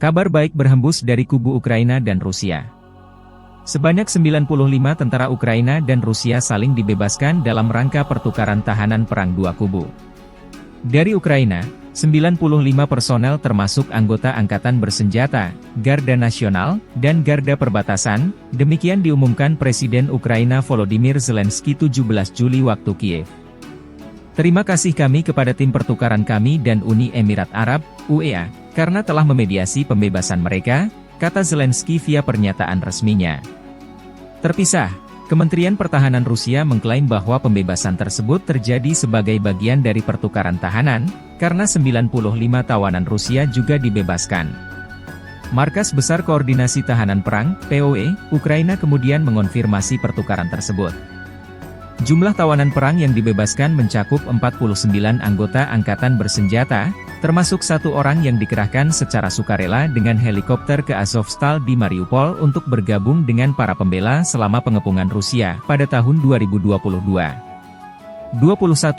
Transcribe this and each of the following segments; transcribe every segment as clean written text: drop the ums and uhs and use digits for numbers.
Kabar baik berhembus dari kubu Ukraina dan Rusia. Sebanyak 95 tentara Ukraina dan Rusia saling dibebaskan dalam rangka pertukaran tahanan perang dua kubu. Dari Ukraina, 95 personel termasuk anggota angkatan bersenjata, Garda Nasional, dan Garda Perbatasan, demikian diumumkan Presiden Ukraina Volodymyr Zelensky 17 Juli waktu Kiev. Terima kasih kami kepada tim pertukaran kami dan Uni Emirat Arab, UEA, karena telah memediasi pembebasan mereka, kata Zelensky via pernyataan resminya. Terpisah, Kementerian Pertahanan Rusia mengklaim bahwa pembebasan tersebut terjadi sebagai bagian dari pertukaran tahanan, karena 95 tawanan Rusia juga dibebaskan. Markas Besar Koordinasi Tahanan Perang, POE, Ukraina kemudian mengonfirmasi pertukaran tersebut. Jumlah tawanan perang yang dibebaskan mencakup 49 anggota angkatan bersenjata, termasuk satu orang yang dikerahkan secara sukarela dengan helikopter ke Azovstal di Mariupol untuk bergabung dengan para pembela selama pengepungan Rusia pada tahun 2022. 21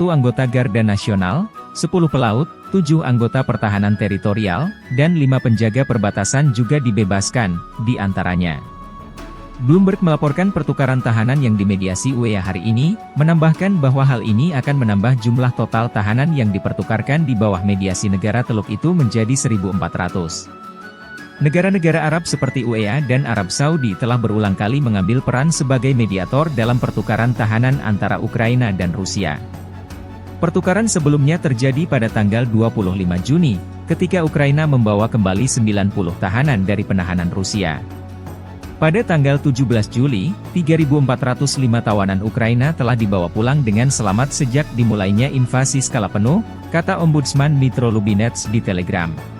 anggota Garda Nasional, 10 pelaut, 7 anggota pertahanan teritorial, dan 5 penjaga perbatasan juga dibebaskan, di antaranya. Bloomberg melaporkan pertukaran tahanan yang dimediasi UEA hari ini, menambahkan bahwa hal ini akan menambah jumlah total tahanan yang dipertukarkan di bawah mediasi negara Teluk itu menjadi 1.400. Negara-negara Arab seperti UEA dan Arab Saudi telah berulang kali mengambil peran sebagai mediator dalam pertukaran tahanan antara Ukraina dan Rusia. Pertukaran sebelumnya terjadi pada tanggal 25 Juni, ketika Ukraina membawa kembali 90 tahanan dari penahanan Rusia. Pada tanggal 17 Juli, 3.405 tawanan Ukraina telah dibawa pulang dengan selamat sejak dimulainya invasi skala penuh, kata Ombudsman Dmytro Lubinets di Telegram.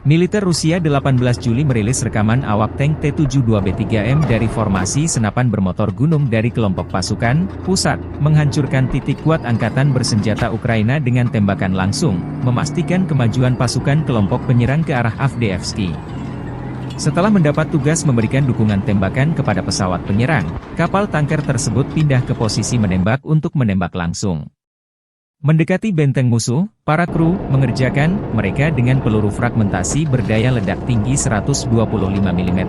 Militer Rusia 18 Juli merilis rekaman awak tank T-72B3M dari formasi senapan bermotor gunung dari kelompok pasukan pusat, menghancurkan titik kuat angkatan bersenjata Ukraina dengan tembakan langsung, memastikan kemajuan pasukan kelompok penyerang ke arah Avdiivsky. Setelah mendapat tugas memberikan dukungan tembakan kepada pesawat penyerang, kapal tanker tersebut pindah ke posisi menembak untuk menembak langsung. Mendekati benteng musuh, para kru mengerjakan mereka dengan peluru fragmentasi berdaya ledak tinggi 125 mm,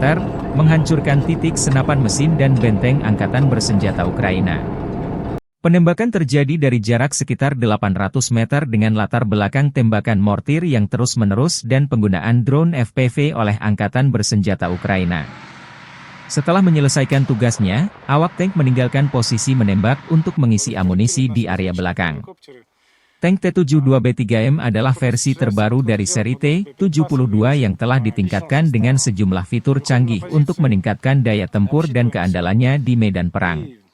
menghancurkan titik senapan mesin dan benteng angkatan bersenjata Ukraina. Penembakan terjadi dari jarak sekitar 800 meter dengan latar belakang tembakan mortir yang terus-menerus dan penggunaan drone FPV oleh angkatan bersenjata Ukraina. Setelah menyelesaikan tugasnya, awak tank meninggalkan posisi menembak untuk mengisi amunisi di area belakang. Tank T-72B3M adalah versi terbaru dari seri T-72 yang telah ditingkatkan dengan sejumlah fitur canggih untuk meningkatkan daya tempur dan keandalannya di medan perang.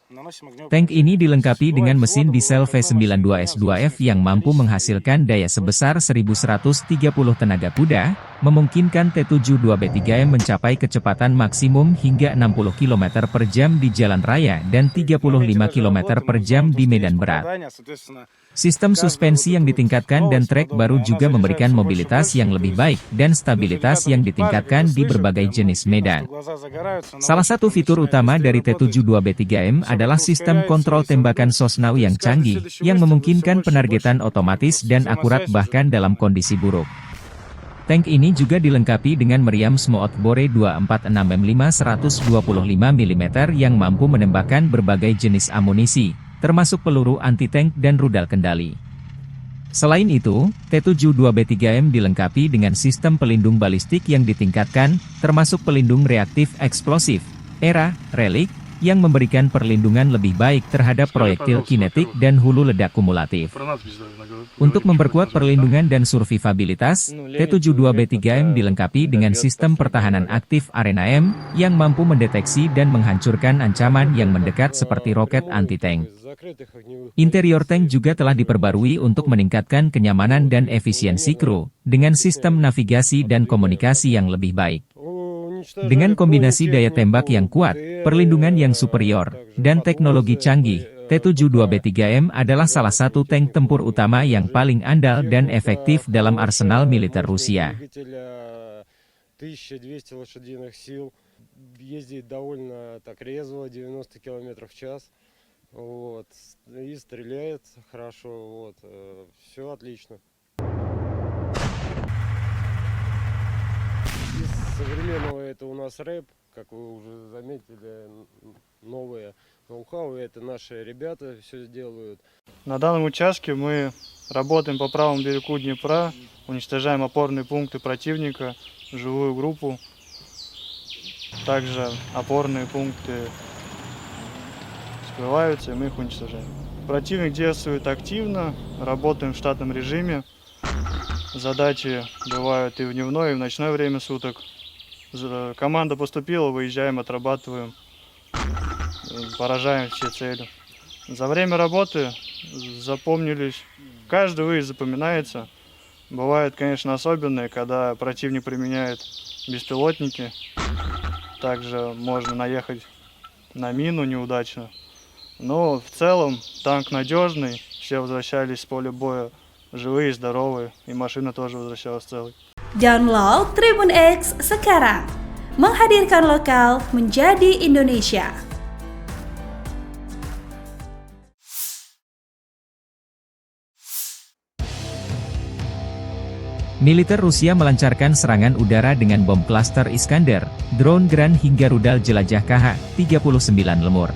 Tank ini dilengkapi dengan mesin diesel V92S2F yang mampu menghasilkan daya sebesar 1.130 tenaga kuda, memungkinkan T-72B3M mencapai kecepatan maksimum hingga 60 km per jam di jalan raya dan 35 km per jam di medan berat. Sistem suspensi yang ditingkatkan dan trek baru juga memberikan mobilitas yang lebih baik dan stabilitas yang ditingkatkan di berbagai jenis medan. Salah satu fitur utama dari T-72B3M adalah sistem kontrol tembakan Sosnau yang canggih, yang memungkinkan penargetan otomatis dan akurat bahkan dalam kondisi buruk. Tank ini juga dilengkapi dengan meriam Smoothbore 246M5 125 mm yang mampu menembakkan berbagai jenis amunisi, termasuk peluru anti-tank dan rudal kendali. Selain itu, T-72B3M dilengkapi dengan sistem pelindung balistik yang ditingkatkan, termasuk pelindung reaktif eksplosif, ERA, Relic, yang memberikan perlindungan lebih baik terhadap proyektil kinetik dan hulu ledak kumulatif. Untuk memperkuat perlindungan dan survivabilitas, T-72B3M dilengkapi dengan sistem pertahanan aktif ARENA-M, yang mampu mendeteksi dan menghancurkan ancaman yang mendekat seperti roket anti-tank. Interior tank juga telah diperbarui untuk meningkatkan kenyamanan dan efisiensi kru, dengan sistem navigasi dan komunikasi yang lebih baik. Dengan kombinasi daya tembak yang kuat, perlindungan yang superior, dan teknologi canggih, T-72B3M adalah salah satu tank tempur utama yang paling andal dan efektif dalam arsenal militer Rusia. 1200 лошадиных сил, ездит довольно так резво, 90 км в час, вот, и стреляет хорошо, вот, все отлично. Из современного это у нас рэп, как вы уже заметили, новые ноу-хау, это наши ребята все делают. На данном участке мы работаем по правому берегу Днепра, уничтожаем опорные пункты противника, жилую группу, также опорные пункты скрываются, и мы их уничтожаем. Противник действует активно, работаем в штатном режиме. Задачи бывают и в дневное, и в ночное время суток. Команда поступила, выезжаем, отрабатываем, поражаем все цели. За время работы запомнились, каждый выезд запоминается. Бывает, конечно, особенные, когда противник применяет беспилотники. Также можно наехать на мину неудачно. Но в целом танк надежный, все возвращались с поля боя живые, здоровые, и машина тоже возвращалась целой. Download Tribun X sekarang, menghadirkan lokal menjadi Indonesia. Militer Rusia melancarkan serangan udara dengan bom klaster Iskander, drone Grand hingga rudal jelajah KH-39 Lemur.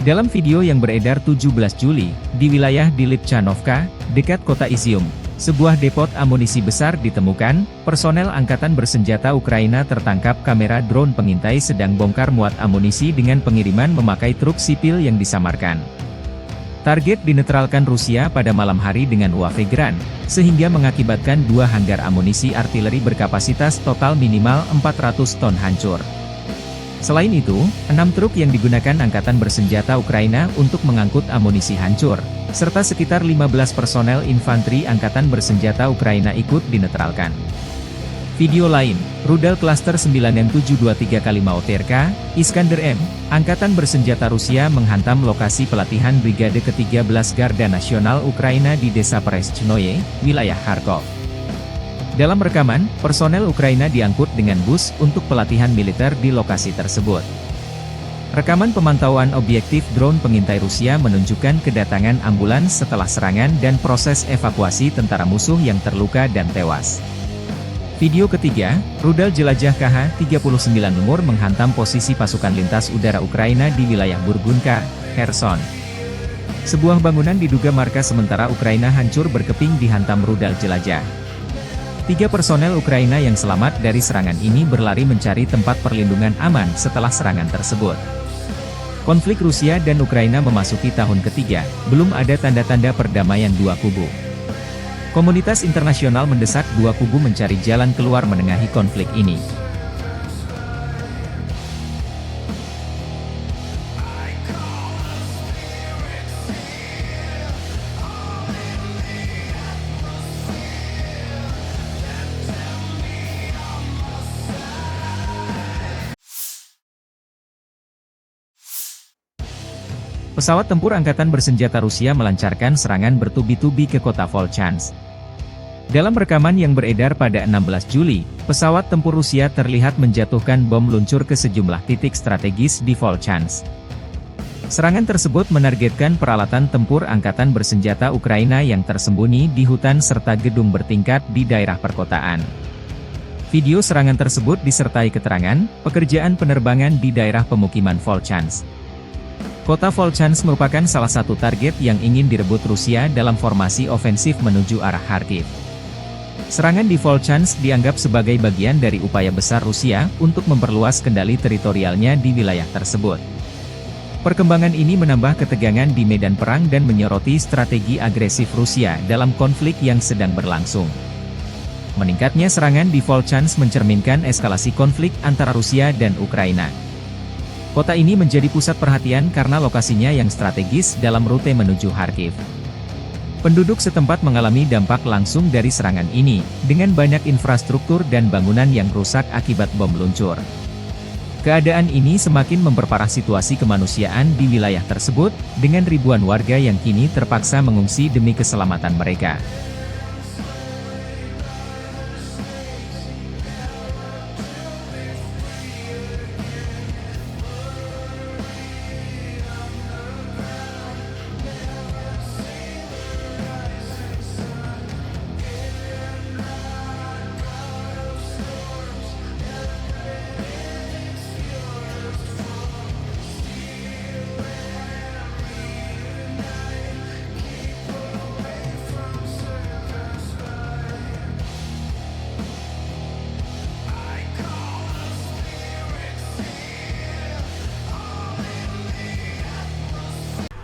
Dalam video yang beredar 17 Juli, di wilayah di Lipchanovka, dekat kota Izium, sebuah depot amunisi besar ditemukan, personel angkatan bersenjata Ukraina tertangkap kamera drone pengintai sedang bongkar muat amunisi dengan pengiriman memakai truk sipil yang disamarkan. Target dinetralkan Rusia pada malam hari dengan UAV Gran, sehingga mengakibatkan dua hanggar amunisi artileri berkapasitas total minimal 400 ton hancur. Selain itu, 6 truk yang digunakan angkatan bersenjata Ukraina untuk mengangkut amunisi hancur, serta sekitar 15 personel infanteri angkatan bersenjata Ukraina ikut dinetralkan. Video lain, rudal klaster 9723 Kalimao Terka, Iskander M, angkatan bersenjata Rusia menghantam lokasi pelatihan Brigade ke-13 Garda Nasional Ukraina di desa Pereshchnoye, wilayah Kharkov. Dalam rekaman, personel Ukraina diangkut dengan bus untuk pelatihan militer di lokasi tersebut. Rekaman pemantauan objektif drone pengintai Rusia menunjukkan kedatangan ambulans setelah serangan dan proses evakuasi tentara musuh yang terluka dan tewas. Video ketiga, rudal jelajah KH-39 Lemur menghantam posisi pasukan lintas udara Ukraina di wilayah Burgunka, Kherson. Sebuah bangunan diduga markas sementara Ukraina hancur berkeping dihantam rudal jelajah. 3 personel Ukraina yang selamat dari serangan ini berlari mencari tempat perlindungan aman setelah serangan tersebut. Konflik Rusia dan Ukraina memasuki tahun ketiga, belum ada tanda-tanda perdamaian dua kubu. Komunitas internasional mendesak dua kubu mencari jalan keluar menengahi konflik ini. Pesawat tempur angkatan bersenjata Rusia melancarkan serangan bertubi-tubi ke kota Volchansk. Dalam rekaman yang beredar pada 16 Juli, pesawat tempur Rusia terlihat menjatuhkan bom luncur ke sejumlah titik strategis di Volchansk. Serangan tersebut menargetkan peralatan tempur angkatan bersenjata Ukraina yang tersembunyi di hutan serta gedung bertingkat di daerah perkotaan. Video serangan tersebut disertai keterangan, pekerjaan penerbangan di daerah pemukiman Volchansk. Kota Volchansk merupakan salah satu target yang ingin direbut Rusia dalam formasi ofensif menuju arah Kharkiv. Serangan di Volchansk dianggap sebagai bagian dari upaya besar Rusia untuk memperluas kendali teritorialnya di wilayah tersebut. Perkembangan ini menambah ketegangan di medan perang dan menyoroti strategi agresif Rusia dalam konflik yang sedang berlangsung. Meningkatnya serangan di Volchansk mencerminkan eskalasi konflik antara Rusia dan Ukraina. Kota ini menjadi pusat perhatian karena lokasinya yang strategis dalam rute menuju Kharkiv. Penduduk setempat mengalami dampak langsung dari serangan ini, dengan banyak infrastruktur dan bangunan yang rusak akibat bom luncur. Keadaan ini semakin memperparah situasi kemanusiaan di wilayah tersebut, dengan ribuan warga yang kini terpaksa mengungsi demi keselamatan mereka.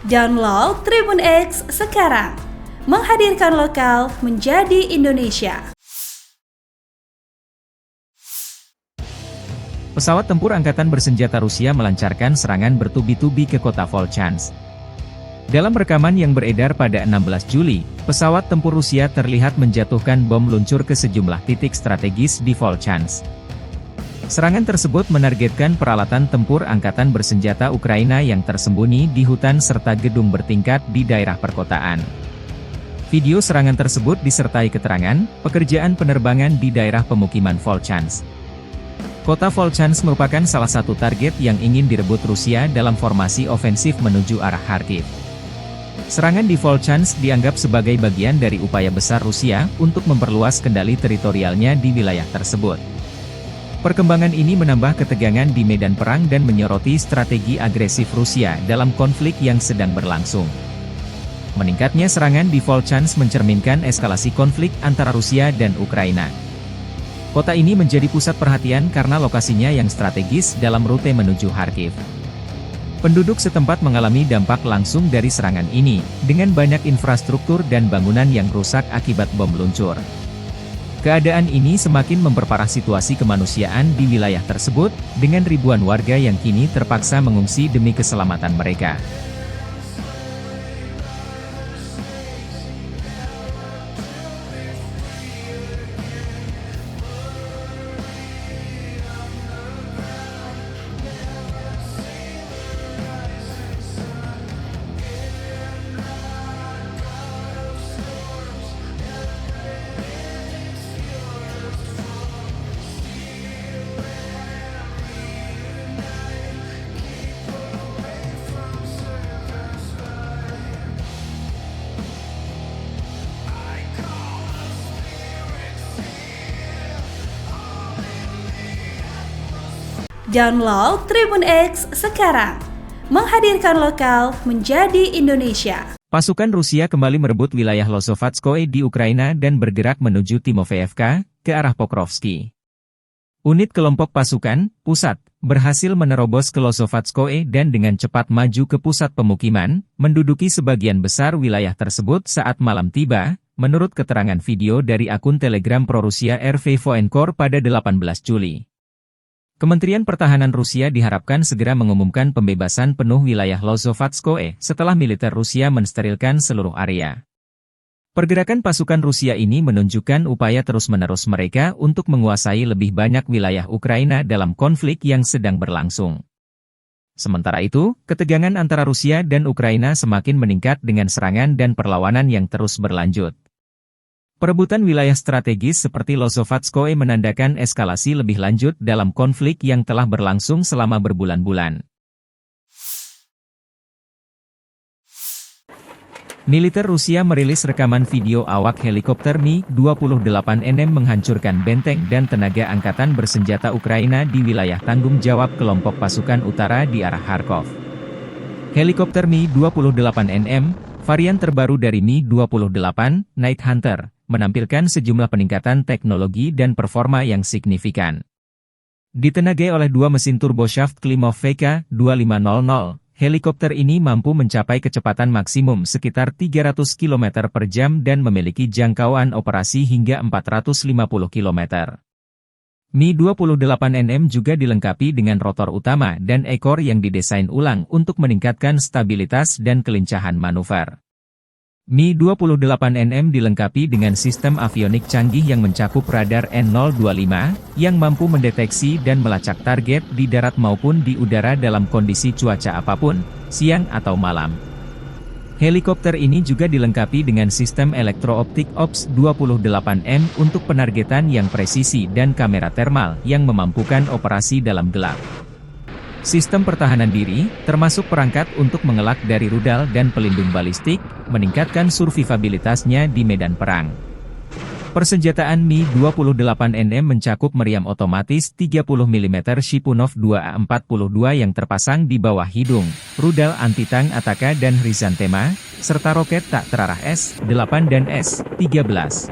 Download Tribun X sekarang, menghadirkan lokal menjadi Indonesia. Pesawat tempur angkatan bersenjata Rusia melancarkan serangan bertubi-tubi ke kota Volchansk. Dalam rekaman yang beredar pada 16 Juli, pesawat tempur Rusia terlihat menjatuhkan bom luncur ke sejumlah titik strategis di Volchansk. Serangan tersebut menargetkan peralatan tempur angkatan bersenjata Ukraina yang tersembunyi di hutan serta gedung bertingkat di daerah perkotaan. Video serangan tersebut disertai keterangan, pekerjaan penerbangan di daerah pemukiman Volchansk. Kota Volchansk merupakan salah satu target yang ingin direbut Rusia dalam formasi ofensif menuju arah Kharkiv. Serangan di Volchansk dianggap sebagai bagian dari upaya besar Rusia untuk memperluas kendali teritorialnya di wilayah tersebut. Perkembangan ini menambah ketegangan di medan perang dan menyoroti strategi agresif Rusia dalam konflik yang sedang berlangsung. Meningkatnya serangan di Volchansk mencerminkan eskalasi konflik antara Rusia dan Ukraina. Kota ini menjadi pusat perhatian karena lokasinya yang strategis dalam rute menuju Kharkiv. Penduduk setempat mengalami dampak langsung dari serangan ini, dengan banyak infrastruktur dan bangunan yang rusak akibat bom luncur. Keadaan ini semakin memperparah situasi kemanusiaan di wilayah tersebut, dengan ribuan warga yang kini terpaksa mengungsi demi keselamatan mereka. Download Tribun X sekarang, menghadirkan lokal menjadi Indonesia. Pasukan Rusia kembali merebut wilayah Lozovatskoye di Ukraina dan bergerak menuju Timofeevka, ke arah Pokrovsky. Unit kelompok pasukan, pusat, berhasil menerobos ke Lozovatskoye dan dengan cepat maju ke pusat pemukiman, menduduki sebagian besar wilayah tersebut saat malam tiba, menurut keterangan video dari akun Telegram pro-Rusia RV Voenkor pada 18 Juli. Kementerian Pertahanan Rusia diharapkan segera mengumumkan pembebasan penuh wilayah Lozovatskoye setelah militer Rusia mensterilkan seluruh area. Pergerakan pasukan Rusia ini menunjukkan upaya terus-menerus mereka untuk menguasai lebih banyak wilayah Ukraina dalam konflik yang sedang berlangsung. Sementara itu, ketegangan antara Rusia dan Ukraina semakin meningkat dengan serangan dan perlawanan yang terus berlanjut. Perebutan wilayah strategis seperti Lozovatskoye menandakan eskalasi lebih lanjut dalam konflik yang telah berlangsung selama berbulan-bulan. Militer Rusia merilis rekaman video awak helikopter Mi-28NM menghancurkan benteng dan tenaga angkatan bersenjata Ukraina di wilayah tanggung jawab kelompok pasukan utara di arah Kharkov. Helikopter Mi-28NM, varian terbaru dari Mi-28, Night Hunter, menampilkan sejumlah peningkatan teknologi dan performa yang signifikan. Ditenagai oleh dua mesin turboshaft Klimov VK-2500, helikopter ini mampu mencapai kecepatan maksimum sekitar 300 km per jam dan memiliki jangkauan operasi hingga 450 km. Mi-28NM juga dilengkapi dengan rotor utama dan ekor yang didesain ulang untuk meningkatkan stabilitas dan kelincahan manuver. Mi-28NM dilengkapi dengan sistem avionik canggih yang mencakup radar N025, yang mampu mendeteksi dan melacak target di darat maupun di udara dalam kondisi cuaca apapun, siang atau malam. Helikopter ini juga dilengkapi dengan sistem elektro-optik OPS-28M untuk penargetan yang presisi dan kamera termal yang memampukan operasi dalam gelap. Sistem pertahanan diri, termasuk perangkat untuk mengelak dari rudal dan pelindung balistik, meningkatkan survivabilitasnya di medan perang. Persenjataan Mi-28NM mencakup meriam otomatis 30 mm Shipunov 2A42 yang terpasang di bawah hidung, rudal anti-tank Ataka dan Hrizantema, serta roket tak terarah S-8 dan S-13.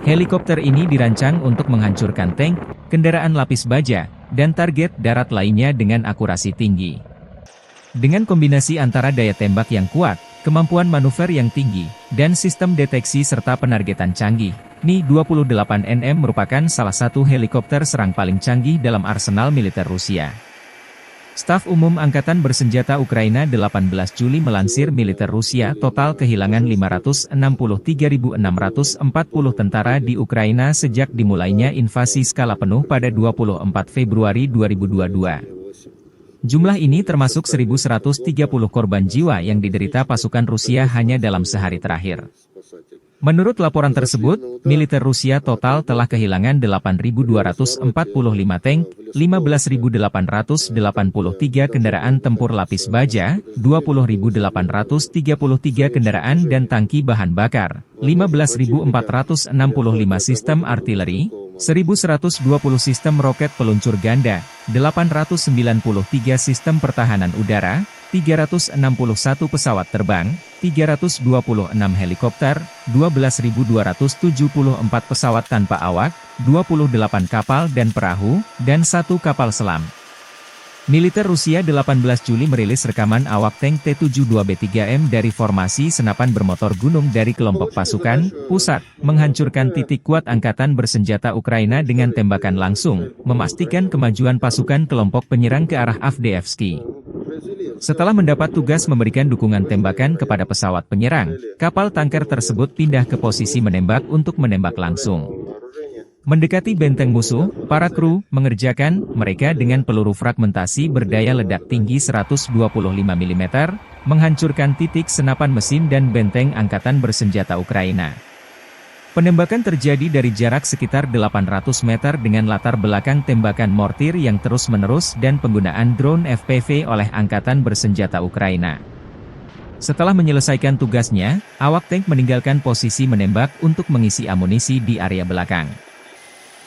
Helikopter ini dirancang untuk menghancurkan tank, kendaraan lapis baja, dan target darat lainnya dengan akurasi tinggi. Dengan kombinasi antara daya tembak yang kuat, kemampuan manuver yang tinggi, dan sistem deteksi serta penargetan canggih, Mi-28NM merupakan salah satu helikopter serang paling canggih dalam arsenal militer Rusia. Staf Umum Angkatan Bersenjata Ukraina 18 Juli melansir militer Rusia total kehilangan 563.640 tentara di Ukraina sejak dimulainya invasi skala penuh pada 24 Februari 2022. Jumlah ini termasuk 1.130 korban jiwa yang diderita pasukan Rusia hanya dalam sehari terakhir. Menurut laporan tersebut, militer Rusia total telah kehilangan 8.245 tank, 15.883 kendaraan tempur lapis baja, 20.833 kendaraan dan tangki bahan bakar, 15.465 sistem artileri, 1.120 sistem roket peluncur ganda, 893 sistem pertahanan udara, 361 pesawat terbang, 326 helikopter, 12.274 pesawat tanpa awak, 28 kapal dan perahu, dan 1 kapal selam. Militer Rusia 18 Juli merilis rekaman awak tank T-72B3M dari formasi senapan bermotor gunung dari kelompok pasukan pusat, menghancurkan titik kuat angkatan bersenjata Ukraina dengan tembakan langsung, memastikan kemajuan pasukan kelompok penyerang ke arah Avdiivsky. Setelah mendapat tugas memberikan dukungan tembakan kepada pesawat penyerang, kapal tanker tersebut pindah ke posisi menembak untuk menembak langsung. Mendekati benteng musuh, para kru mengerjakan mereka dengan peluru fragmentasi berdaya ledak tinggi 125 mm, menghancurkan titik senapan mesin dan benteng angkatan bersenjata Ukraina. Penembakan terjadi dari jarak sekitar 800 meter dengan latar belakang tembakan mortir yang terus-menerus dan penggunaan drone FPV oleh Angkatan Bersenjata Ukraina. Setelah menyelesaikan tugasnya, awak tank meninggalkan posisi menembak untuk mengisi amunisi di area belakang.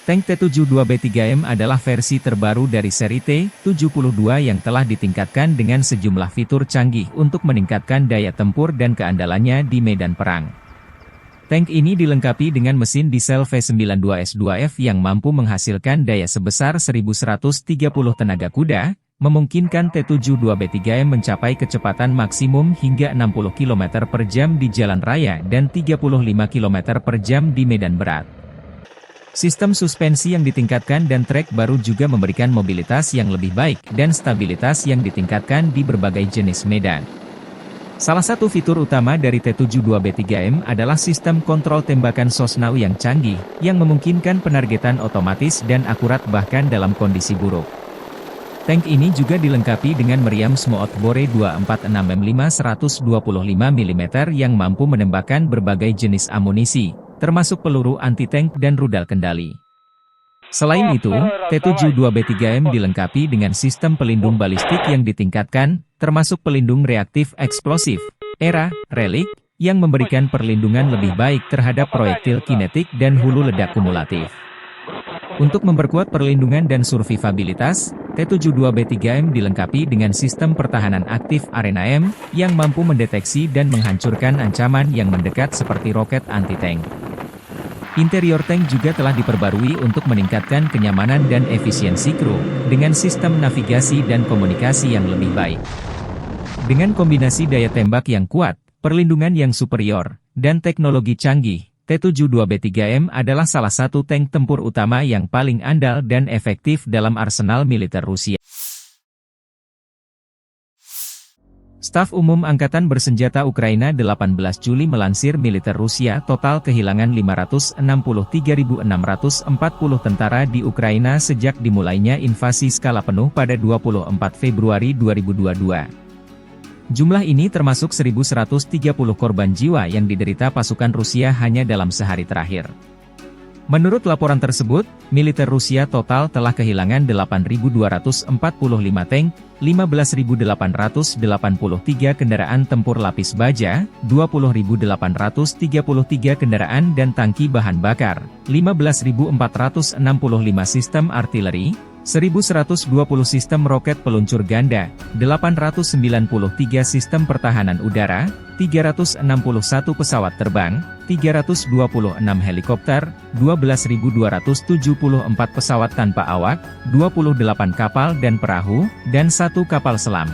Tank T-72B3M adalah versi terbaru dari seri T-72 yang telah ditingkatkan dengan sejumlah fitur canggih untuk meningkatkan daya tempur dan keandalannya di medan perang. Tank ini dilengkapi dengan mesin diesel V92S2F yang mampu menghasilkan daya sebesar 1.130 tenaga kuda, memungkinkan T-72B3M mencapai kecepatan maksimum hingga 60 km per jam di jalan raya dan 35 km per jam di medan berat. Sistem suspensi yang ditingkatkan dan trek baru juga memberikan mobilitas yang lebih baik dan stabilitas yang ditingkatkan di berbagai jenis medan. Salah satu fitur utama dari T-72B3M adalah sistem kontrol tembakan Sosnau yang canggih, yang memungkinkan penargetan otomatis dan akurat bahkan dalam kondisi buruk. Tank ini juga dilengkapi dengan meriam Smoothbore 246M5 125 mm yang mampu menembakkan berbagai jenis amunisi, termasuk peluru anti-tank dan rudal kendali. Selain itu, T-72B3M dilengkapi dengan sistem pelindung balistik yang ditingkatkan, termasuk pelindung reaktif eksplosif, ERA, relik, yang memberikan perlindungan lebih baik terhadap proyektil kinetik dan hulu ledak kumulatif. Untuk memperkuat perlindungan dan survivabilitas, T-72B3M dilengkapi dengan sistem pertahanan aktif Arena M, yang mampu mendeteksi dan menghancurkan ancaman yang mendekat seperti roket anti-tank. Interior tank juga telah diperbarui untuk meningkatkan kenyamanan dan efisiensi kru, dengan sistem navigasi dan komunikasi yang lebih baik. Dengan kombinasi daya tembak yang kuat, perlindungan yang superior, dan teknologi canggih, T-72B3M adalah salah satu tank tempur utama yang paling andal dan efektif dalam arsenal militer Rusia. Staf Umum Angkatan Bersenjata Ukraina 18 Juli melansir militer Rusia total kehilangan 563.640 tentara di Ukraina sejak dimulainya invasi skala penuh pada 24 Februari 2022. Jumlah ini termasuk 1.130 korban jiwa yang diderita pasukan Rusia hanya dalam sehari terakhir. Menurut laporan tersebut, militer Rusia total telah kehilangan 8.245 tank, 15.883 kendaraan tempur lapis baja, 20.833 kendaraan dan tangki bahan bakar, 15.465 sistem artileri, 1.120 sistem roket peluncur ganda, 893 sistem pertahanan udara, 361 pesawat terbang, 326 helikopter, 12.274 pesawat tanpa awak, 28 kapal dan perahu, dan 1 kapal selam.